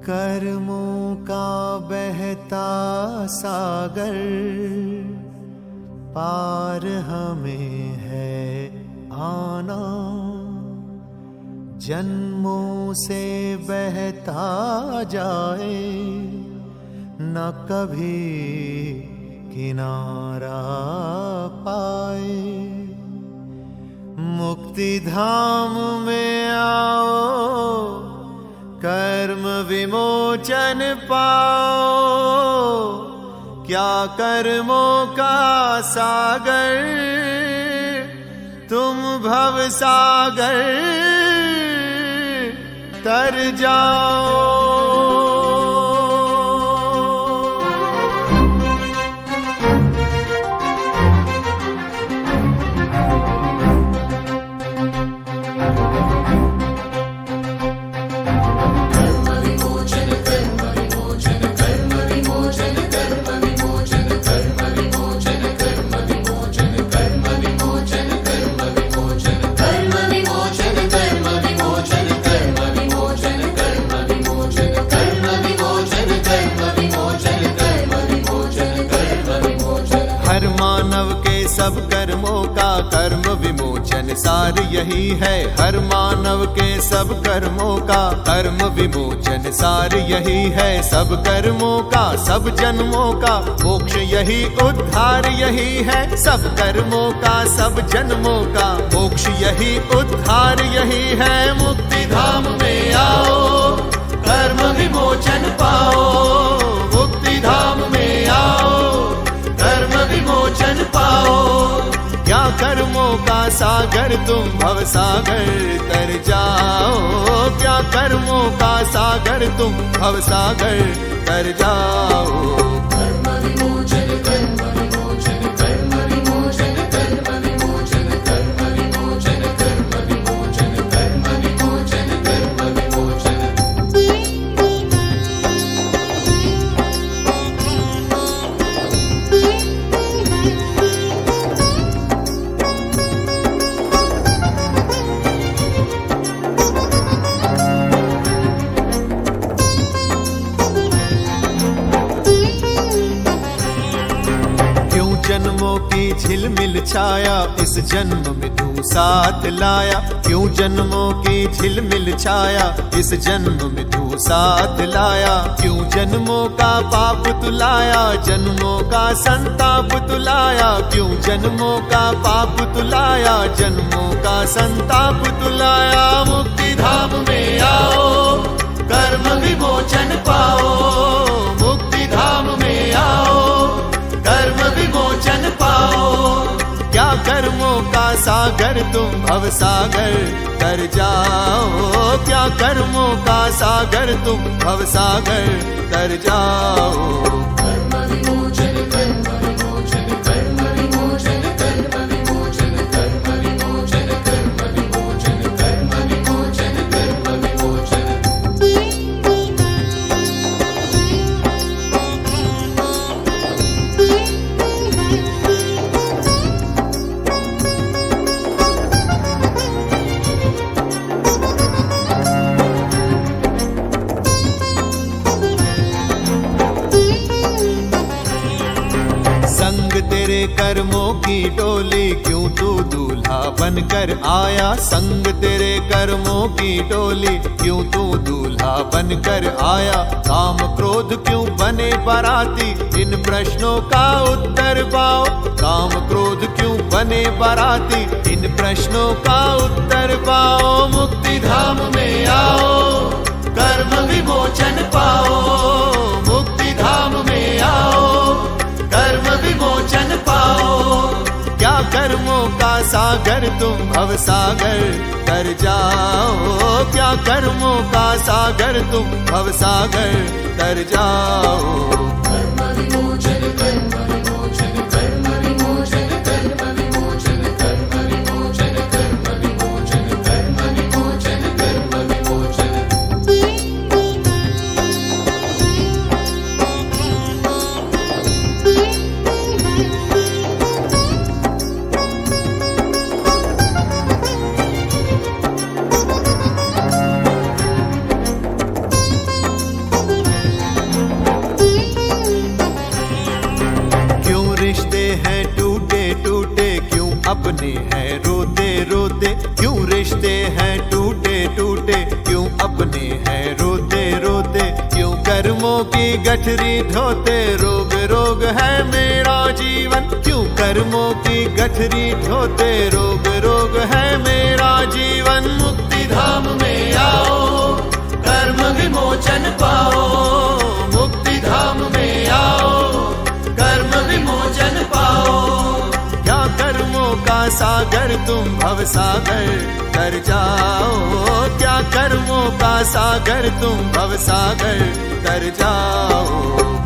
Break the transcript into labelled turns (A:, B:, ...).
A: कर्मों का बहता सागर पार हमें है आना, जन्मों से बहता जाए न कभी किनारा पाए। मुक्ति धाम में आओ, कर्म विमोचन पाओ, क्या कर्मों का सागर तुम भव सागर तर जाओ। सब कर्मों का कर्म विमोचन सार यही है। हर मानव के सब कर्मों का कर्म विमोचन सार यही है। सब कर्मों का सब जन्मों का मोक्ष यही उद्धार यही है। सब कर्मों का सब जन्मों का मोक्ष यही उद्धार यही है। मुक्ति धाम में आओ, कर्म विमोचन पाओ। मुक्ति धाम में आओ, कर्म विमोचन पाओ। क्या कर्मों का सागर तुम भव सागर तर जाओ। क्या कर्मों का सागर तुम भव सागर तर जाओ।
B: कर्म विमोचन कर्म विमोचन कर्म विमोचन कर्म विमोचन कर्म विमोचन कर्म विमोचन कर्म विमोचन कर्म विमोचन।
A: जन्मों की झिलमिल छाया इस जन्म में तू साथ लाया। क्यों जन्मों की झिलमिल छाया इस जन्म में तू साथ लाया। क्यों जन्मों का पाप तुलाया, जन्मों का संताप तुलाया। क्यों जन्मों का पाप तुलाया, जन्मों का संताप तुलाया। मुक्ति धाम में आओ, कर्म विमोचन पाओ। मुक्ति धाम में आओ, कर्म विमोचन पाओ। क्या कर्मों का सागर तुम भव सागर तर जाओ। क्या कर्मों का सागर तुम भव सागर तर जाओ।
B: कर्म विमोचन कर्म विमोचन कर्म विमोचन कर्म विमोचन कर्म विमोचन कर्म विमोचन कर्म विमोचन कर्म विमोचन।
A: संग तेरे कर्मों की डोली क्यों तू दूल्हा बनकर आया। संग तेरे कर्मों की डोली क्यों तू दूल्हा बनकर आया। काम क्रोध क्यों बने बाराती, इन प्रश्नों का उत्तर पाओ। काम क्रोध क्यों बने बाराती, इन प्रश्नों का उत्तर पाओ। मुक्ति धाम में आओ, कर्म विमोचन पाओ। मुक्ति धाम में आओ, कर्म विमोचन पाओ। क्या कर्मों का सागर तुम भव सागर तर जाओ। क्या कर्मों का सागर तुम भव सागर तर जाओ।
B: कर्म विमोचन कर्म विमोचन कर्म विमोचन कर्म विमोचन कर्म विमोचन कर्म विमोचन कर्म विमोचन कर्म विमोचन।
A: हैं टूटे टूटे, क्यों अपने हैं रोते रोते, क्यों कर्मों की गठरी ढोते, रोग रोग है मेरा जीवन, क्यों कर्मों की गठरी ढोते, रोग रोग है मेरा जीवन। मुक्ति धाम में आओ, कर्म विमोचन पाओ, मुक्ति धाम में आओ, कर्म विमोचन पाओ। क्या कर्मों का सागर तुम भव सागर कर जाओ, क्या कर्मों का सागर तुम भव सागर कर जाओ।